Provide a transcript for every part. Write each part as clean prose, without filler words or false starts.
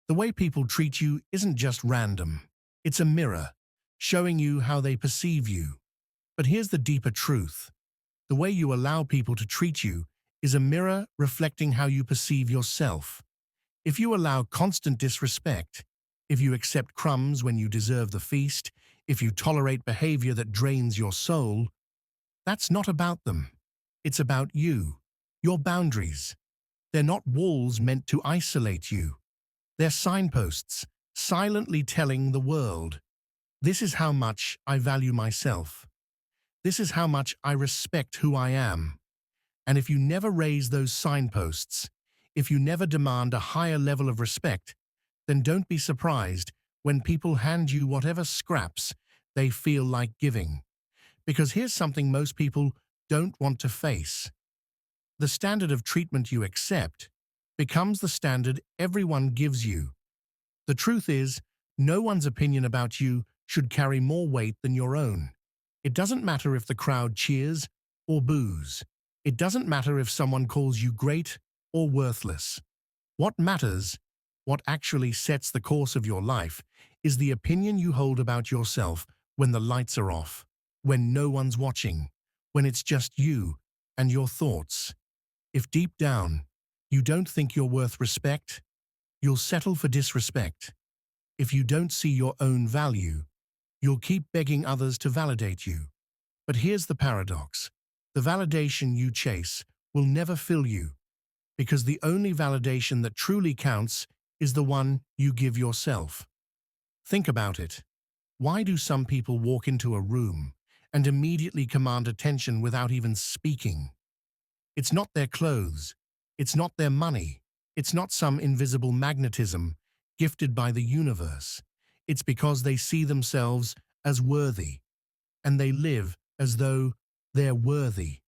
The way people treat you isn't just random. It's a mirror, showing you how they perceive you. But here's the deeper truth. The way you allow people to treat you is a mirror reflecting how you perceive yourself. If you allow constant disrespect, if you accept crumbs when you deserve the feast, if you tolerate behavior that drains your soul, that's not about them. It's about you, your boundaries. They're not walls meant to isolate you. They're signposts, silently telling the world, this is how much I value myself. This is how much I respect who I am. And if you never raise those signposts, if you never demand a higher level of respect, then don't be surprised when people hand you whatever scraps they feel like giving. Because here's something most people don't want to face. The standard of treatment you accept becomes the standard everyone gives you. The truth is, no one's opinion about you should carry more weight than your own. It doesn't matter if the crowd cheers or boos. It doesn't matter if someone calls you great or worthless. What matters, what actually sets the course of your life, is the opinion you hold about yourself when the lights are off, when no one's watching, when it's just you and your thoughts. If deep down you don't think you're worth respect, you'll settle for disrespect. If you don't see your own value, you'll keep begging others to validate you. But here's the paradox. The validation you chase will never fill you, because the only validation that truly counts is the one you give yourself. Think about it. Why do some people walk into a room and immediately command attention without even speaking? It's not their clothes. It's not their money. It's not some invisible magnetism gifted by the universe. It's because they see themselves as worthy, and they live as though they're worthy.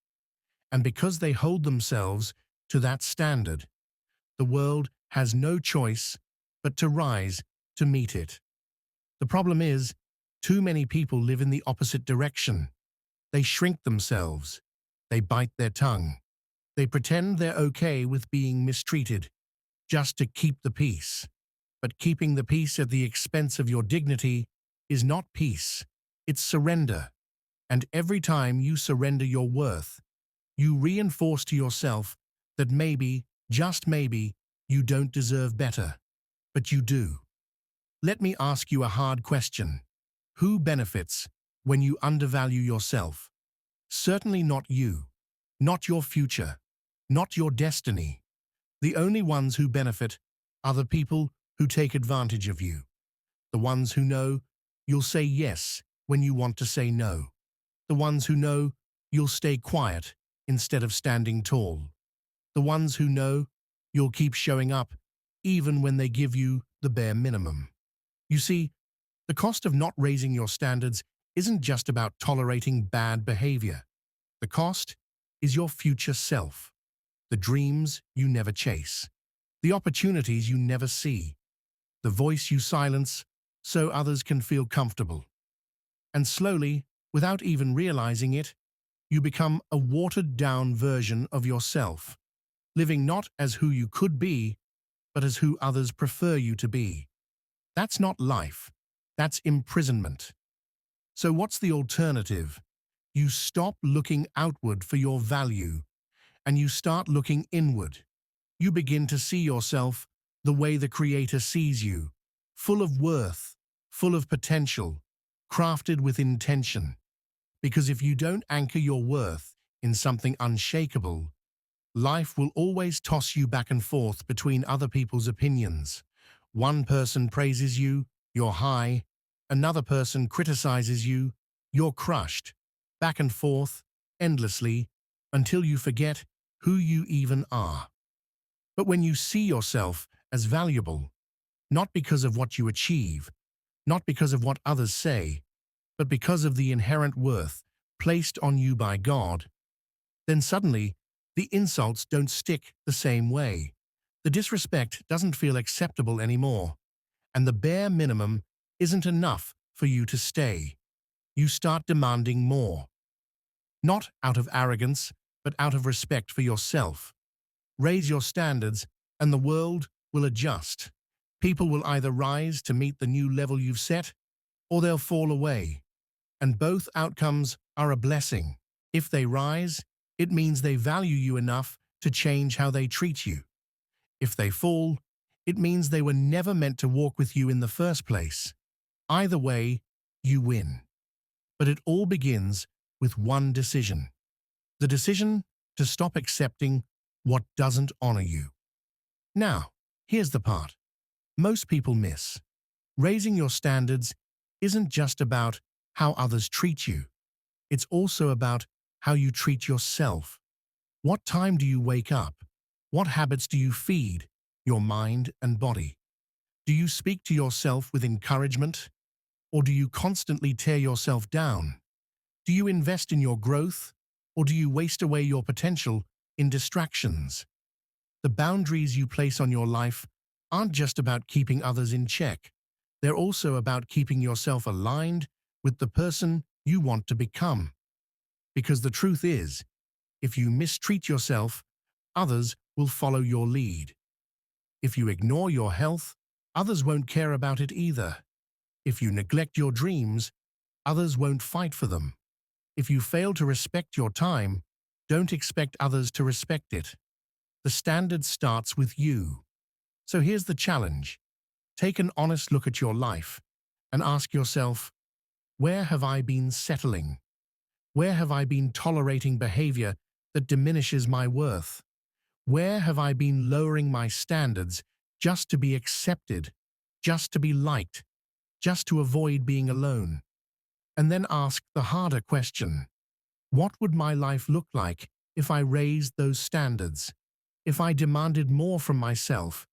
And because they hold themselves to that standard, the world has no choice but to rise to meet it. The problem is, too many people live in the opposite direction. They shrink themselves. They bite their tongue. They pretend they're okay with being mistreated, just to keep the peace. But keeping the peace at the expense of your dignity is not peace, it's surrender. And every time you surrender your worth, you reinforce to yourself that maybe, just maybe, you don't deserve better. But you do. Let me ask you a hard question. Who benefits when you undervalue yourself? Certainly not you, not your future, not your destiny. The only ones who benefit are the people who take advantage of you. The ones who know you'll say yes when you want to say no. The ones who know you'll stay quiet instead of standing tall. The ones who know you'll keep showing up even when they give you the bare minimum. You see, the cost of not raising your standards isn't just about tolerating bad behavior. The cost is your future self, the dreams you never chase, the opportunities you never see, the voice you silence so others can feel comfortable. And slowly, without even realizing it, you become a watered-down version of yourself, living not as who you could be, but as who others prefer you to be. That's not life. That's imprisonment. So what's the alternative? You stop looking outward for your value, and you start looking inward. You begin to see yourself the way the Creator sees you, full of worth, full of potential, crafted with intention. Because if you don't anchor your worth in something unshakable, life will always toss you back and forth between other people's opinions. One person praises you, you're high. Another person criticizes you, you're crushed. Back and forth, endlessly, until you forget who you even are. But when you see yourself as valuable, not because of what you achieve, not because of what others say, but because of the inherent worth placed on you by God, then suddenly the insults don't stick the same way. The disrespect doesn't feel acceptable anymore, and the bare minimum isn't enough for you to stay. You start demanding more. Not out of arrogance, but out of respect for yourself. Raise your standards, and the world will adjust. People will either rise to meet the new level you've set, or they'll fall away. And both outcomes are a blessing. If they rise, it means they value you enough to change how they treat you. If they fall, it means they were never meant to walk with you in the first place. Either way, you win. But it all begins with one decision. The decision to stop accepting what doesn't honor you. Now, here's the part most people miss. Raising your standards isn't just about how others treat you. It's also about how you treat yourself. What time do you wake up? What habits do you feed your mind and body? Do you speak to yourself with encouragement? Or do you constantly tear yourself down? Do you invest in your growth? Or do you waste away your potential in distractions? The boundaries you place on your life aren't just about keeping others in check. They're also about keeping yourself aligned with the person you want to become. Because the truth is, if you mistreat yourself, others will follow your lead. If you ignore your health, others won't care about it either. If you neglect your dreams, others won't fight for them. If you fail to respect your time, don't expect others to respect it. The standard starts with you. So here's the challenge. Take an honest look at your life and ask yourself, where have I been settling? Where have I been tolerating behavior that diminishes my worth? Where have I been lowering my standards just to be accepted, just to be liked, just to avoid being alone? And then ask the harder question. What would my life look like if I raised those standards? If I demanded more from myself?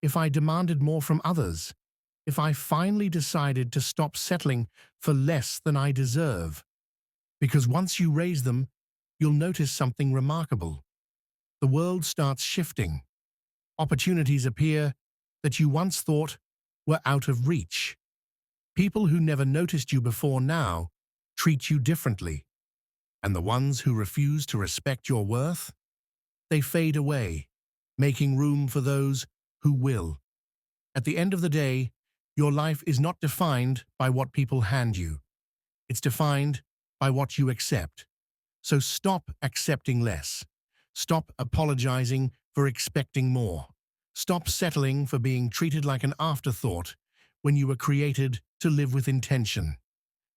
If I demanded more from others? If I finally decided to stop settling for less than I deserve? Because once you raise them, you'll notice something remarkable. The world starts shifting. Opportunities appear that you once thought were out of reach. People who never noticed you before now treat you differently. And the ones who refuse to respect your worth, they fade away, making room for those who will. At the end of the day, your life is not defined by what people hand you. It's defined by what you accept. So stop accepting less. Stop apologizing for expecting more. Stop settling for being treated like an afterthought when you were created to live with intention.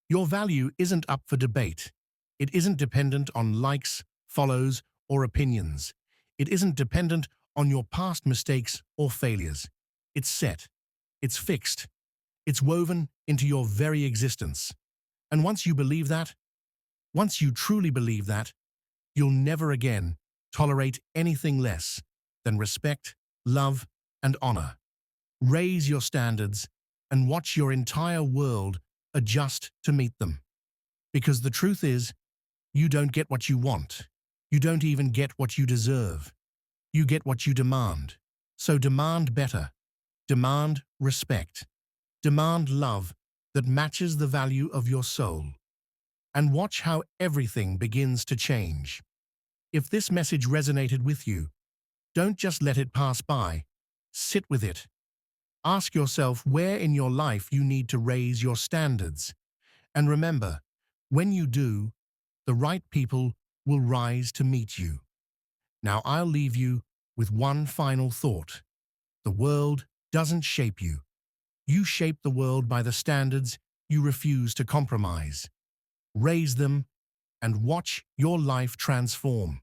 Your value isn't up for debate. It isn't dependent on likes, follows, or opinions. It isn't dependent on your past mistakes or failures. It's set. It's fixed. It's woven into your very existence. And once you believe that, once you truly believe that, you'll never again tolerate anything less than respect, love, and honor. Raise your standards and watch your entire world adjust to meet them. Because the truth is, you don't get what you want. You don't even get what you deserve. You get what you demand. So demand better. Demand respect. Demand love that matches the value of your soul. And watch how everything begins to change. If this message resonated with you, don't just let it pass by. Sit with it. Ask yourself where in your life you need to raise your standards. And remember, when you do, the right people will rise to meet you. Now I'll leave you with one final thought. The world doesn't shape you. You shape the world by the standards you refuse to compromise. Raise them and watch your life transform.